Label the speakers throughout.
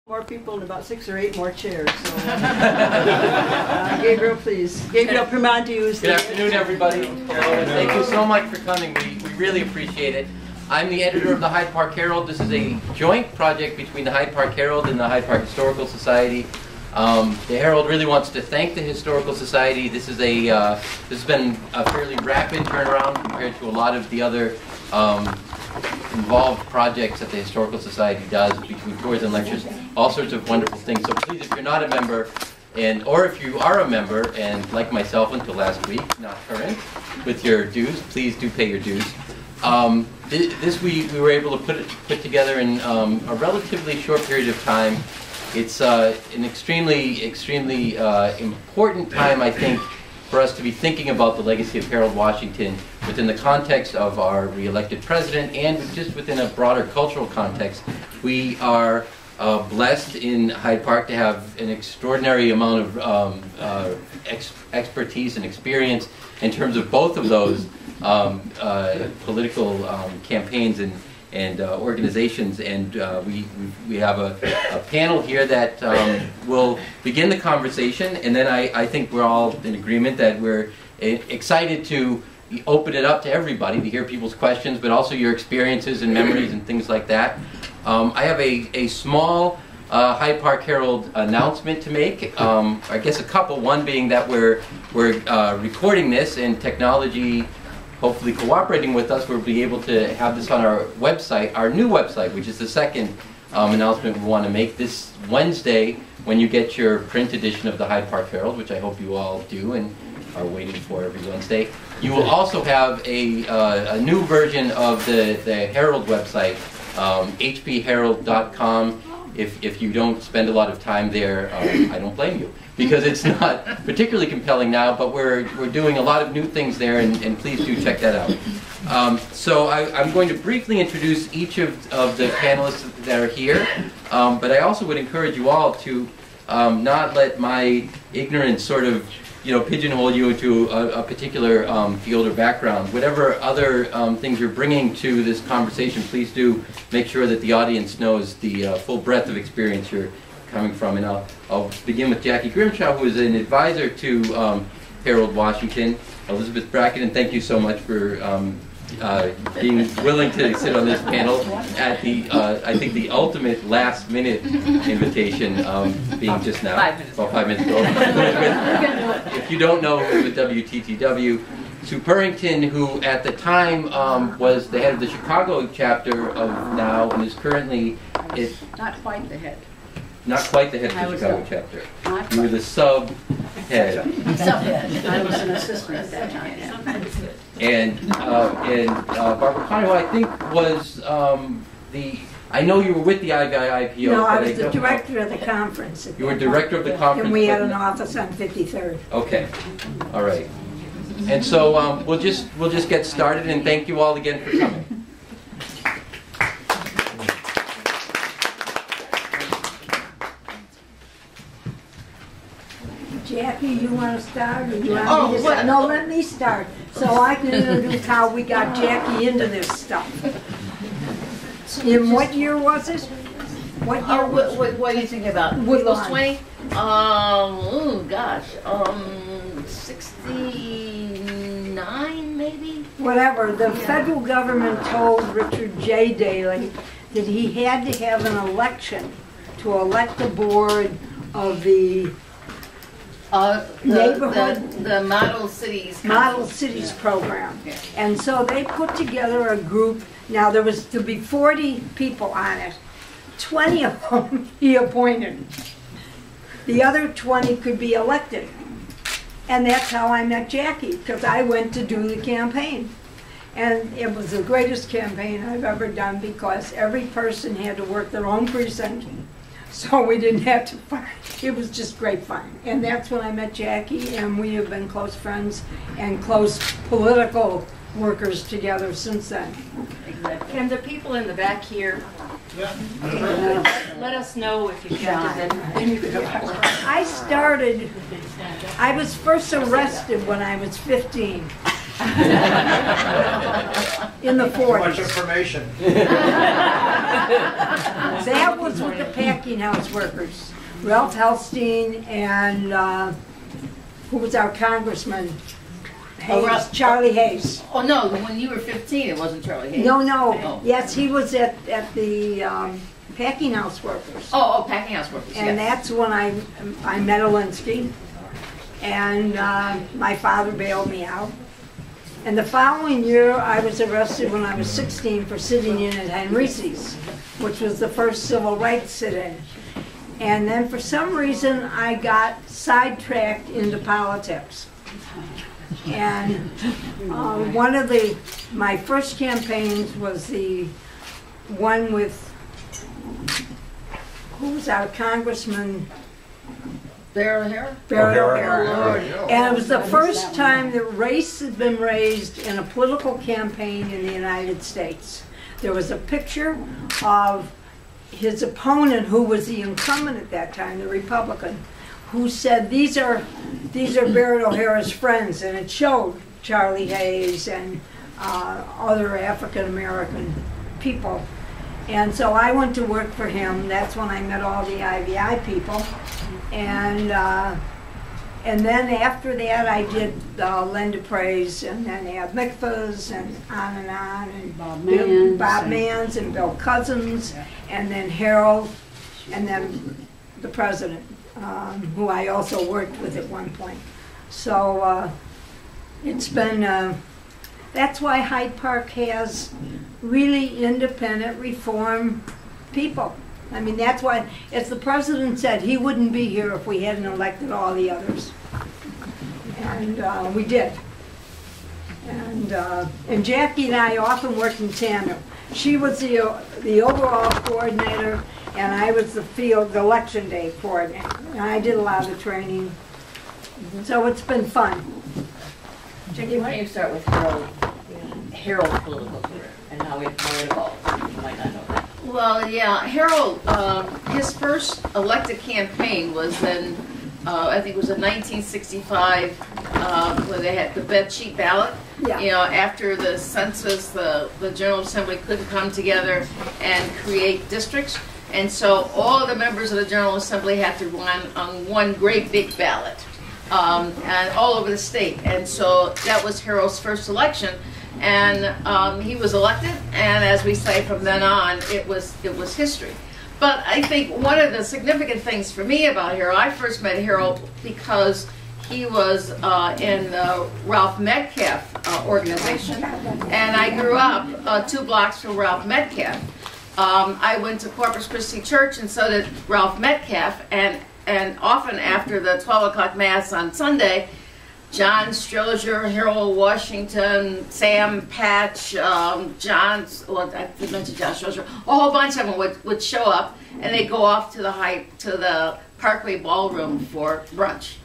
Speaker 1: More people and about 6 or 8 more chairs. So, Gabriel, please. Gabriel Primantiou.
Speaker 2: Good afternoon, everybody. Thank you so much for coming. We really appreciate it. I'm the editor of the Hyde Park Herald. This is a joint project between the Hyde Park Herald and the Hyde Park Historical Society. The Herald really wants to thank the Historical Society. This has been a fairly rapid turnaround compared to a lot of the other involved projects that the Historical Society does between tours and lectures, all sorts of wonderful things. So please, if you're not a member, or if you are a member, and like myself until last week, not current with your dues, please do pay your dues. This we were able to put together in a relatively short period of time. It's an extremely important time, I think, for us to be thinking about the legacy of Harold Washington within the context of our re-elected president and just within a broader cultural context. We are blessed in Hyde Park to have an extraordinary amount of expertise and experience in terms of both of those political campaigns and organizations, and we have a panel here that will begin the conversation, and then I think we're all in agreement that we're excited to open it up to everybody to hear people's questions, but also your experiences and memories and things like that. I have a small Hyde Park Herald announcement to make. I guess a couple. One being that we're recording this, and technology hopefully cooperating with us, we'll be able to have this on our website, our new website, which is the second announcement we want to make this Wednesday when you get your print edition of the Hyde Park Herald, which I hope you all do and are waiting for every Wednesday. You will also have a new version of the Herald website, hpherald.com. If you don't spend a lot of time there, I don't blame you, because it's not particularly compelling now, but we're doing a lot of new things there, and please do check that out. So I'm going to briefly introduce each of the panelists that are here, but I also would encourage you all to not let my ignorance sort of pigeonhole you into a particular field or background. Whatever other things you're bringing to this conversation, please do make sure that the audience knows the full breadth of experience you're coming from. And I'll begin with Jackie Grimshaw, who is an advisor to Harold Washington. Elizabeth Brackett, and thank you so much for being willing to sit on this panel at the, I think, the ultimate last-minute invitation, being just now, 5 minutes. About 5 minutes ago. If you don't know, with WTTW, Sue Purrington, who at the time was the head of the Chicago chapter of NOW, and is currently...
Speaker 3: Not quite the head.
Speaker 2: Not quite the head of the Chicago chapter. You were the sub-head.
Speaker 3: Sub-head. I was an assistant at that time.
Speaker 2: And Barbara Connor, who I think was I know you were with the IVI IPO.
Speaker 4: No, I was the director of the conference.
Speaker 2: You were director of the conference.
Speaker 4: And we had an office on 53rd.
Speaker 2: Okay, all right. And so we'll just get started, and thank you all again for coming.
Speaker 4: Jackie, you want to start, or you want me to start? No, let me start, so I can introduce how we got Jackie into this stuff. In what year was it? What year?
Speaker 3: What do you think about?
Speaker 4: Woodlawn.
Speaker 3: 20? Oh gosh, 69 maybe.
Speaker 4: Whatever. The federal government told Richard J. Daley that he had to have an election to elect the board of the neighborhood,
Speaker 3: the Model Cities
Speaker 4: program. Yeah. And so they put together a group. Now there was to be 40 people on it. 20 of them he appointed. The other 20 could be elected. And that's how I met Jackie, because I went to do the campaign. And it was the greatest campaign I've ever done, because every person had to work their own precinct. So we didn't have to fight. It was just great fun. And that's when I met Jackie, and we have been close friends and close political workers together since then.
Speaker 3: Exactly.
Speaker 5: Can the people in the back here let us know if you've got it?
Speaker 4: I was first arrested when I was 15. In the 40s.
Speaker 6: Too much information.
Speaker 4: That was with the packing house workers. Ralph Helstein and who was our congressman? Hayes, Charlie Hayes.
Speaker 3: Oh, no, when you were 15, it wasn't Charlie Hayes.
Speaker 4: No, no.
Speaker 3: Oh.
Speaker 4: Yes, he was at the packing house workers.
Speaker 3: Oh, packing house workers,
Speaker 4: And
Speaker 3: yes.
Speaker 4: that's when I met Alinsky. And my father bailed me out. And the following year, I was arrested when I was 16 for sitting in at Henry's, which was the first civil rights sit-in. And then for some reason, I got sidetracked into politics. And one of my first campaigns was the one with, who was our congressman?
Speaker 3: Beryl O'Hara?
Speaker 4: Beryl
Speaker 6: O'Hara.
Speaker 4: O'Hara. And it was the first time that race had been raised in a political campaign in the United States. There was a picture of his opponent, who was the incumbent at that time, the Republican, who said, these are Beryl O'Hara's friends, and it showed Charlie Hayes and other African American people. And so I went to work for him. That's when I met all the IVI people. And then after that, I did Linda Praise, and then Ab Mikvahs, and on, and
Speaker 7: Bob
Speaker 4: Manns and Bill Cousins, and then Harold, and then the president, who I also worked with at one point. So it's been, that's why Hyde Park has really independent reform people. I mean, that's why, as the president said, he wouldn't be here if we hadn't elected all the others. And we did. And Jackie and I often worked in tandem. She was the overall coordinator, and I was the field election day coordinator. And I did a lot of the training. So it's been fun.
Speaker 5: Jackie, why don't you start with Harold's political career and how it evolved? You might not know that.
Speaker 3: Well, yeah, Harold, his first elected campaign was in, I think it was in 1965, where they had the bed sheet ballot.
Speaker 4: Yeah.
Speaker 3: You know, after the census, the General Assembly couldn't come together and create districts. And so all of the members of the General Assembly had to run on one great big ballot, and all over the state. And so that was Harold's first election. And he was elected, and as we say from then on, it was history. But I think one of the significant things for me about Harold, I first met Harold because he was in the Ralph Metcalf organization, and I grew up 2 blocks from Ralph Metcalf. I went to Corpus Christi Church, and so did Ralph Metcalf, and often after the 12 o'clock Mass on Sunday, John Strozier, Harold Washington, Sam Patch, I mentioned John Strozier, a whole bunch of them would show up, and they'd go off to the Parkway Ballroom for brunch.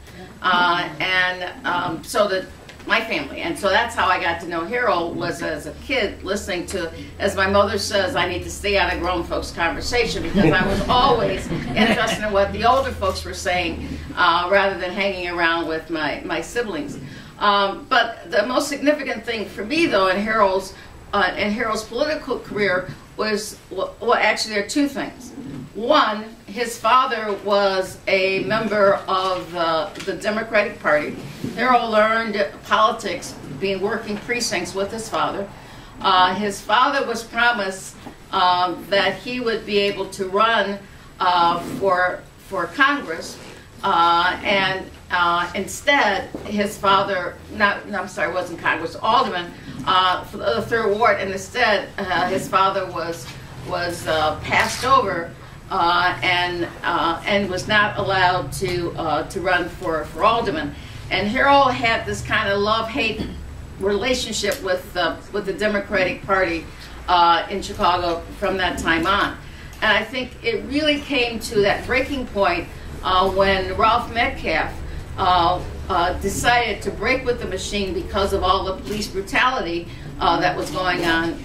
Speaker 3: So that my family, and so that's how I got to know Harold, was as a kid listening to, as my mother says, I need to stay out of grown folks' conversation because I was always interested in what the older folks were saying rather than hanging around with my siblings. But the most significant thing for me, though, in Harold's political career was, well, actually there are 2 things. One, his father was a member of the Democratic Party. Harold learned politics working precincts with his father. His father was promised that he would be able to run for Congress, and instead his father, it wasn't Congress, Alderman for the 3rd Ward, and instead his father was passed over and was not allowed to run for alderman. And Harold had this kind of love-hate relationship with the Democratic Party in Chicago from that time on. And I think it really came to that breaking point when Ralph Metcalf decided to break with the machine because of all the police brutality that was going on,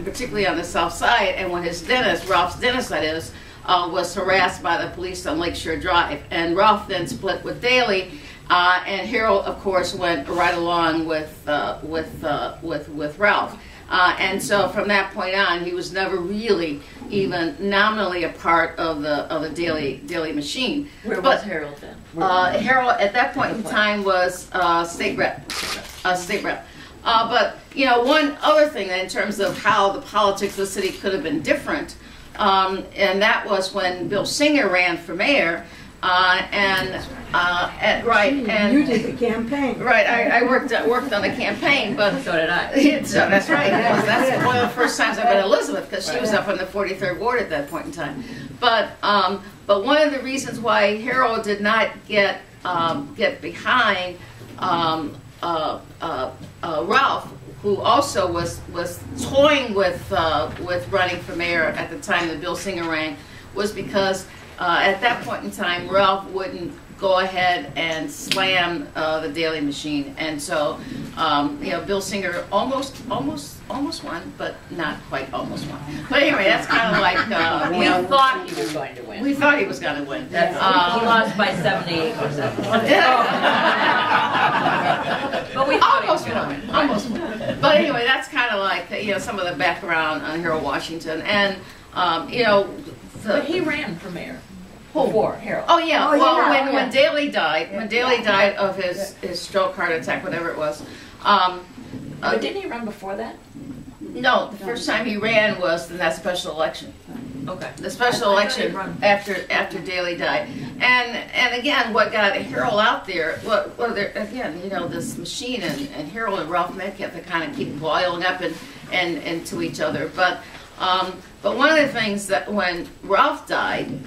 Speaker 3: particularly on the South Side, and when his dentist, Ralph's dentist that is, was harassed by the police on Lakeshore Drive. And Ralph then split with Daley, and Harold, of course, went right along with Ralph. And so from that point on, he was never really even nominally a part of the daily machine.
Speaker 5: Where
Speaker 3: But,
Speaker 5: was Harold then?
Speaker 3: Harold at that point in time was state rep. But you know, one other thing in terms of how the politics of the city could have been different, and that was when Bill Singer ran for mayor, right, and
Speaker 4: You did the campaign.
Speaker 3: right, I worked on the campaign, but
Speaker 5: So did I.
Speaker 3: so that's right. That's one of the first times I met Elizabeth because she was up in the 43rd ward at that point in time. But one of the reasons why Harold did not get behind Ralph, who also was toying with running for mayor at the time that Bill Singer ran, was because at that point in time Ralph wouldn't go ahead and slam the Daily Machine, and so you know, Bill Singer almost won, but not quite almost won. But anyway, that's kind of like
Speaker 5: We
Speaker 3: you know,
Speaker 5: thought he was going to win.
Speaker 3: we thought he was going to win.
Speaker 5: He lost by 78%. But we thought he was
Speaker 3: Almost
Speaker 5: going to
Speaker 3: won.
Speaker 5: win.
Speaker 3: Almost won. But anyway, that's kind of like you know, some of the background on Harold Washington, and you know.
Speaker 5: But he ran for mayor before Harold.
Speaker 3: Oh yeah.
Speaker 4: Oh,
Speaker 3: Well,
Speaker 4: yeah,
Speaker 3: when Daley died, died of his stroke, heart attack, whatever it was.
Speaker 5: But didn't he run before that?
Speaker 3: No, the first time he ran was in that special election.
Speaker 5: Okay.
Speaker 3: The special
Speaker 5: I thought
Speaker 3: election
Speaker 5: he'd run.
Speaker 3: after Daley died, and again, what got Harold out there? Well, there again, you know, this machine and Harold and Ralph Metcalf, they kind of keep boiling up and to each other, but. But one of the things that when Ralph died,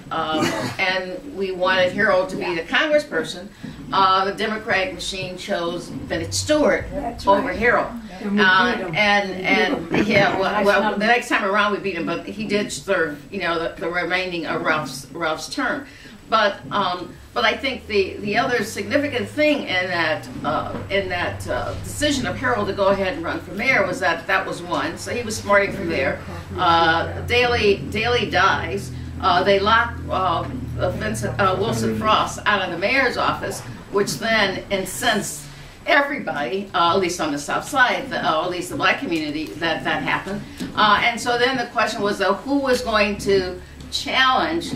Speaker 3: and we wanted Harold to be the congressperson, the Democratic machine chose Bennett Stewart
Speaker 4: That's
Speaker 3: over
Speaker 4: right.
Speaker 3: Harold.
Speaker 4: And we beat him.
Speaker 3: And yeah, well, the next time around we beat him, but he did serve, you know, the remaining of Ralph's term. But I think the other significant thing in that decision of Harold to go ahead and run for mayor was that was one. So he was smarting from there. Daley dies. They lock Wilson Frost out of the mayor's office, which then incensed everybody, at least on the south side, at least the black community, that happened. And so then the question was, who was going to challenge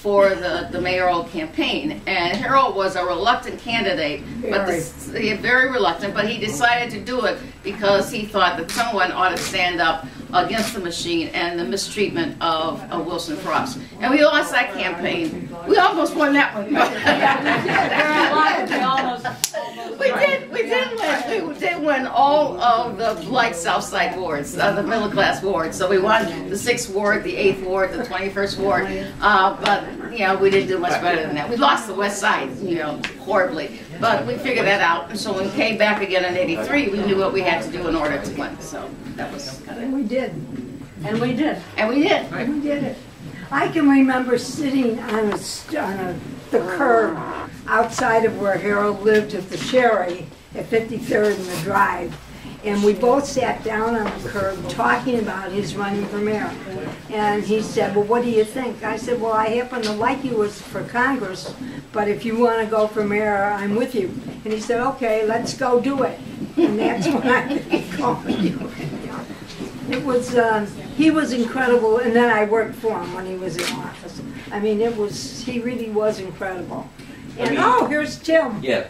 Speaker 3: for the mayoral campaign, and Harold was a reluctant candidate, very reluctant, but he decided to do it because he thought that someone ought to stand up against the machine and the mistreatment of Wilson Frost. And we lost that campaign. We almost won that one. We did win. We did win all of the like South Side wards, the middle class wards. So we won the 6th ward, the 8th ward, the 21st ward. But you know, we didn't do much better than that. We lost the West Side, you know, horribly. But we figured that out. And so when we came back again in '83, we knew what we had to do in order to win. So that was kind of.
Speaker 4: And we did.
Speaker 1: And we did.
Speaker 3: And we did.
Speaker 4: We did it. I can remember sitting on the curb outside of where Harold lived at the Sherry at 53rd and the Drive, and we both sat down on the curb talking about his running for mayor. And he said, well, what do you think? I said, well, I happen to like you as for Congress, but if you want to go for mayor, I'm with you. And he said, okay, let's go do it. And that's when I called you. It was, he was incredible, and then I worked for him when he was in office. I mean, he really was incredible. And oh, here's Tim.
Speaker 2: Yeah.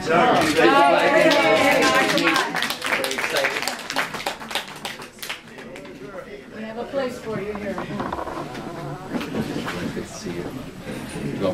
Speaker 6: Sorry.
Speaker 2: Very excited.
Speaker 5: We have a place for you here.
Speaker 2: Good to see you.